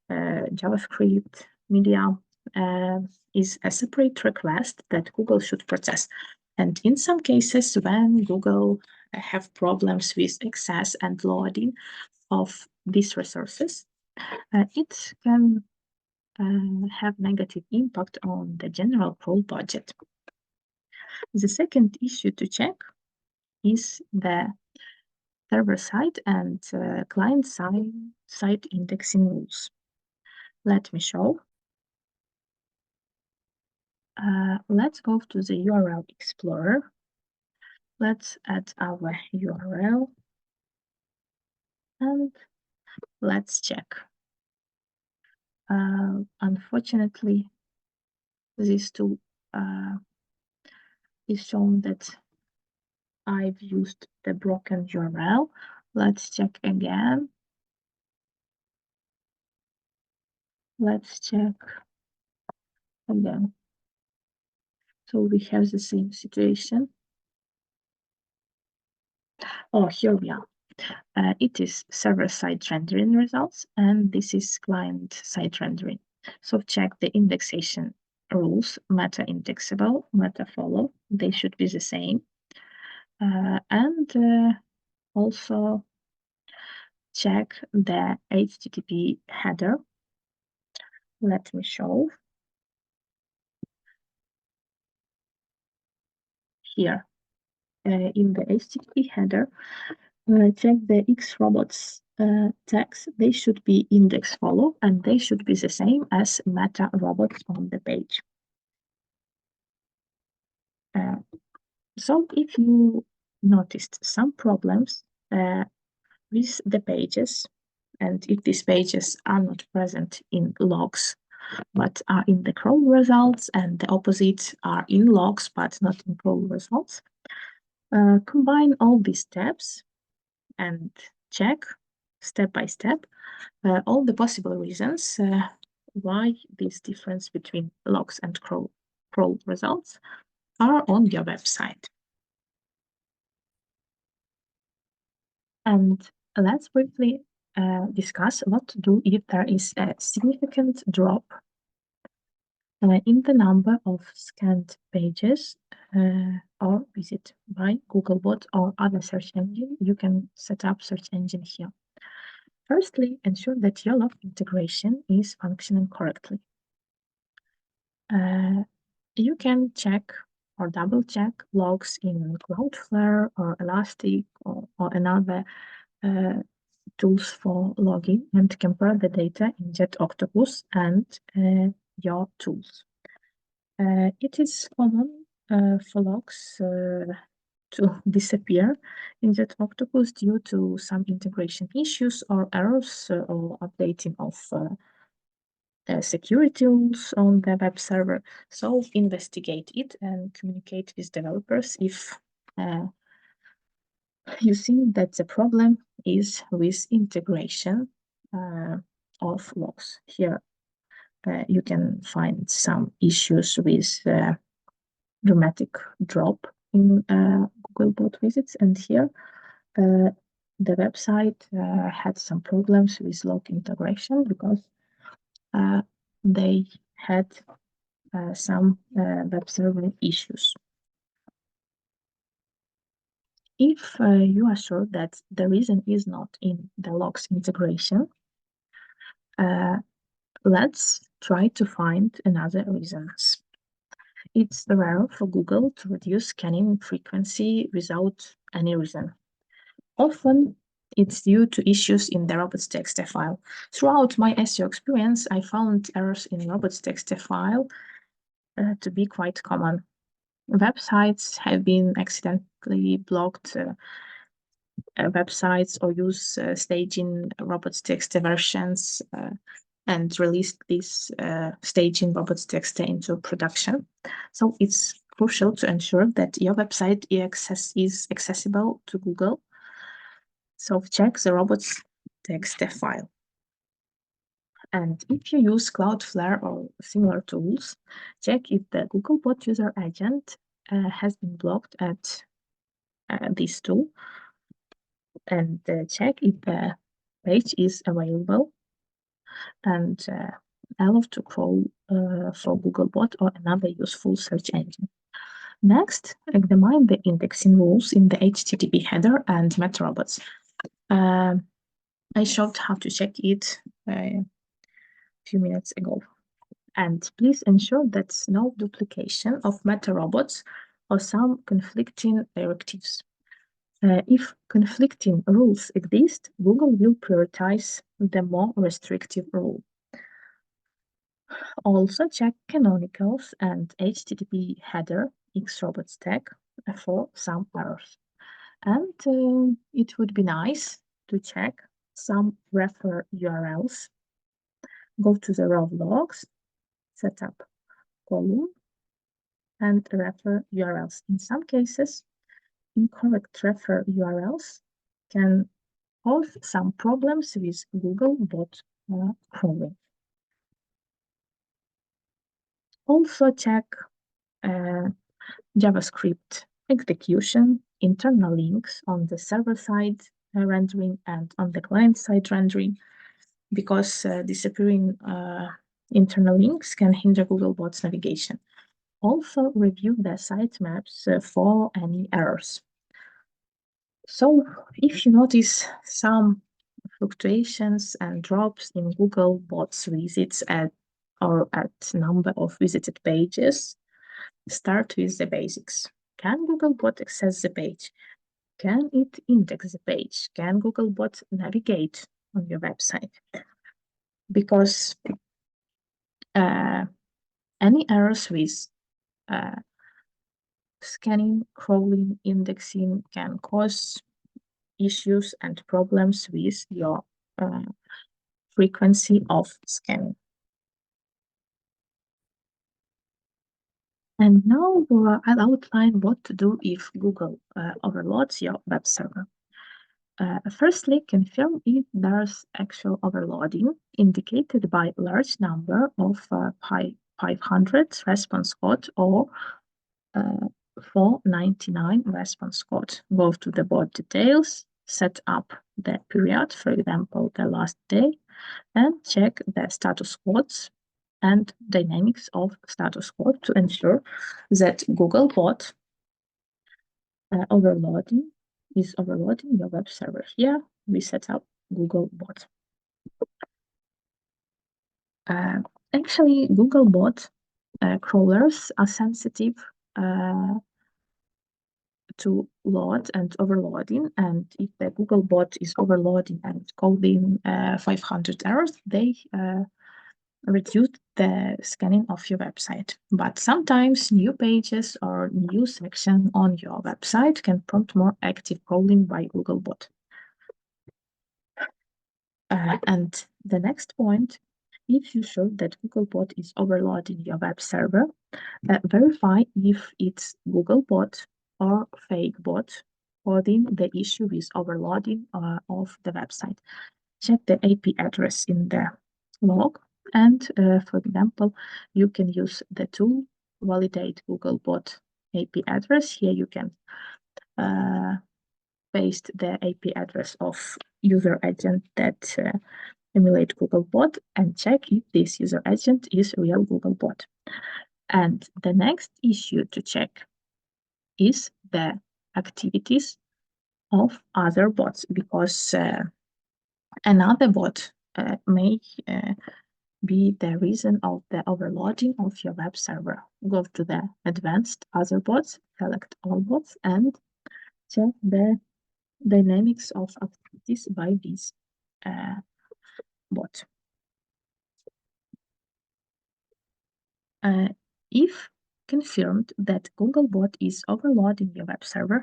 JavaScript, media is a separate request that Google should process. And in some cases, when Google have problems with access and loading of these resources, it can have negative impact on the general crawl budget. The second issue to check is the server-side and client-side indexing rules. Let me show. Let's go to the URL Explorer. Let's add our URL and let's check. Unfortunately, this tool is shown that I've used the broken URL. Let's check again. Let's check again. So we have the same situation. Oh, here we are. It is server-side rendering results, and this is client-side rendering. So check the indexation rules, meta indexable, meta follow. They should be the same. And also check the HTTP header. Let me show. Here, in the HTTP header, check the xrobots tags. They should be index follow, and they should be the same as meta robots on the page. So if you noticed some problems with the pages, and if these pages are not present in logs, but are in the crawl results, and the opposite are in logs, but not in crawl results, combine all these steps and check step by step all the possible reasons why this difference between logs and crawl results are on your website. And let's briefly discuss what to do if there is a significant drop in the number of scanned pages or visit by Googlebot or other search engine. You can set up search engine here. Firstly, ensure that your log integration is functioning correctly. You can check or double check logs in Cloudflare or Elastic or another tools for logging and compare the data in JetOctopus and your tools. It is common for logs to disappear in JetOctopus due to some integration issues or errors or updating of security rules on the web server. So investigate it and communicate with developers if you think that the problem is with integration of logs. Here you can find some issues with dramatic drop in Googlebot visits, and here the website had some problems with log integration because they had some web server issues. If you are sure that the reason is not in the logs integration, let's try to find another reasons. It's rare for Google to reduce scanning frequency without any reason. Often, it's due to issues in the robots.txt file. Throughout my SEO experience, I found errors in robots.txt file to be quite common. Websites have been accidentally blocked websites or use staging robots.txt versions and release this staging robots.txt into production. So it's crucial to ensure that your website is accessible to Google. So check the robots.txt file. And if you use Cloudflare or similar tools, check if the Googlebot user agent has been blocked at this tool, and check if the page is available, and allow to crawl for Googlebot or another useful search engine. Next, examine the indexing rules in the HTTP header and meta robots. I showed how to check it a few minutes ago. And please ensure that no duplication of meta robots or some conflicting directives. If conflicting rules exist, Google will prioritize the more restrictive rule. Also check canonicals and HTTP header xrobots tag for some errors. And it would be nice to check some refer URLs. Go to the raw logs, set up column, and refer URLs. In some cases, incorrect refer URLs can cause some problems with Googlebot crawling. Also check JavaScript execution, internal links on the server-side rendering and on the client-side rendering, because disappearing internal links can hinder Googlebot's navigation. Also review the sitemaps for any errors. So if you notice some fluctuations and drops in Googlebot's visits at number of visited pages, start with the basics. Can Googlebot access the page? Can it index the page? Can Googlebot navigate on your website? Because any errors with scanning, crawling, indexing can cause issues and problems with your frequency of scanning. And now I'll outline what to do if Google overloads your web server. Firstly, confirm if there's actual overloading, indicated by a large number of 500 response code or 499 response code. Go to the bot details, set up the period, for example, the last day, and check the status codes and dynamics of status code to ensure that Googlebot is overloading your web server. Here we set up Googlebot. Actually, Googlebot crawlers are sensitive to load and overloading, and if the Googlebot is overloading and coding 500 errors, they reduce the scanning of your website. But sometimes new pages or new section on your website can prompt more active crawling by Googlebot. And the next point, if you show that Googlebot is overloading your web server, verify if it's Googlebot or fake bot causing the issue with overloading of the website. Check the IP address in the log, and for example, you can use the tool validate Googlebot IP address. Here you can paste the IP address of user agent that emulate Googlebot and check if this user agent is real Googlebot. And the next issue to check is the activities of other bots, because another bot may be the reason of the overloading of your web server. Go to the advanced other bots, select all bots, and check the dynamics of activities by this bot. If confirmed that Googlebot is overloading your web server,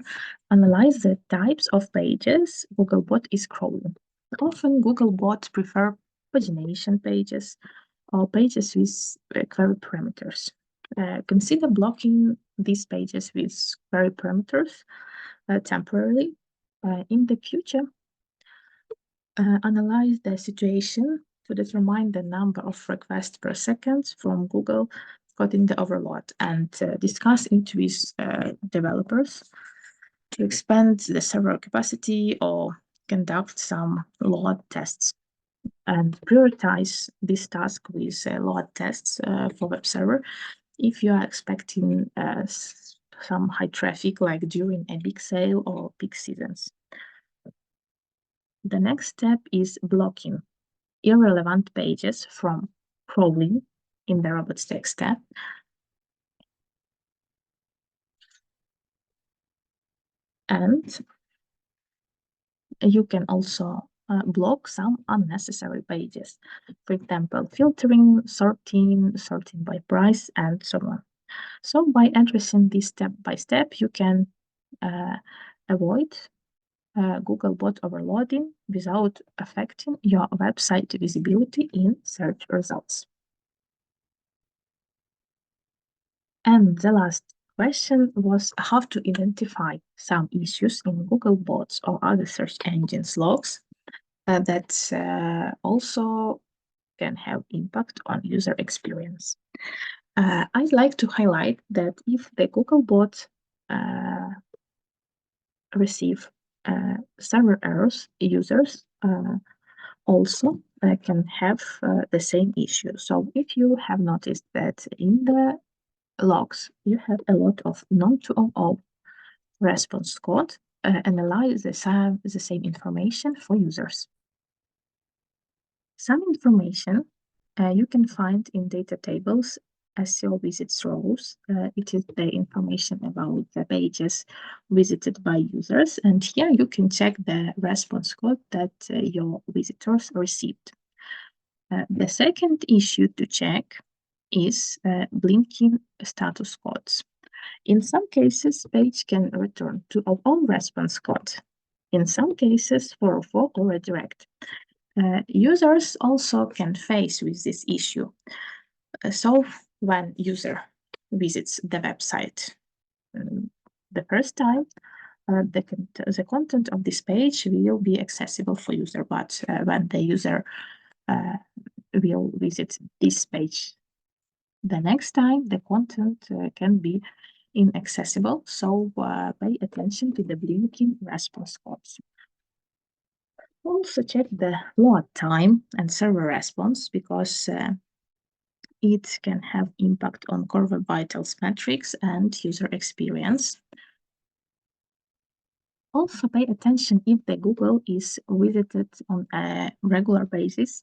analyze the types of pages Googlebot is crawling. Often, Googlebot prefer pagination pages or pages with query parameters. Consider blocking these pages with query parameters temporarily. In the future, analyze the situation to determine the number of requests per second from Google causing the overload, and discuss it with developers to expand the server capacity or conduct some load tests. And prioritize this task with load tests for web server if you are expecting some high traffic, like during a big sale or peak seasons. The next step is blocking irrelevant pages from crawling in the robots.txt tab. And you can also block some unnecessary pages. For example, filtering, sorting by price, and so on. So by addressing this step by step, you can avoid Googlebot overloading without affecting your website visibility in search results. And the last question was how to identify some issues in Googlebots or other search engines logs that also can have impact on user experience. I'd like to highlight that if the Googlebot receive server errors, users also can have the same issue. So if you have noticed that in the logs you have a lot of non-200 response code, analyze the same information for users. Some information you can find in data tables SEO visits rows. It is the information about the pages visited by users, and here you can check the response code that your visitors received. The second issue to check is blinking status codes. In some cases, page can return to our own response code. In some cases, 404 or redirect. Users also can face with this issue. So when user visits the website the first time, the content of this page will be accessible for user, but when the user will visit this page the next time, the content can be inaccessible. So pay attention to the blinking response codes. Also check the load time and server response because it can have impact on core web vitals metrics and user experience. Also pay attention if the Google is visited on a regular basis,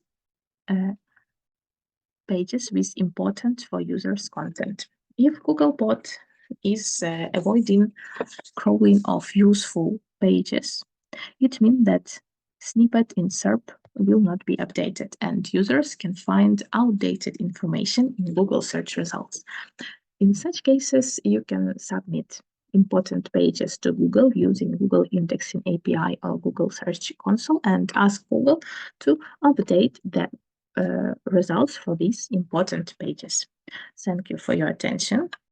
pages with important for users content. If Googlebot is avoiding crawling of useful pages, it means that snippet in SERP will not be updated and users can find outdated information in Google search results. In such cases, you can submit important pages to Google using Google Indexing API or Google Search Console and ask Google to update the results for these important pages. Thank you for your attention.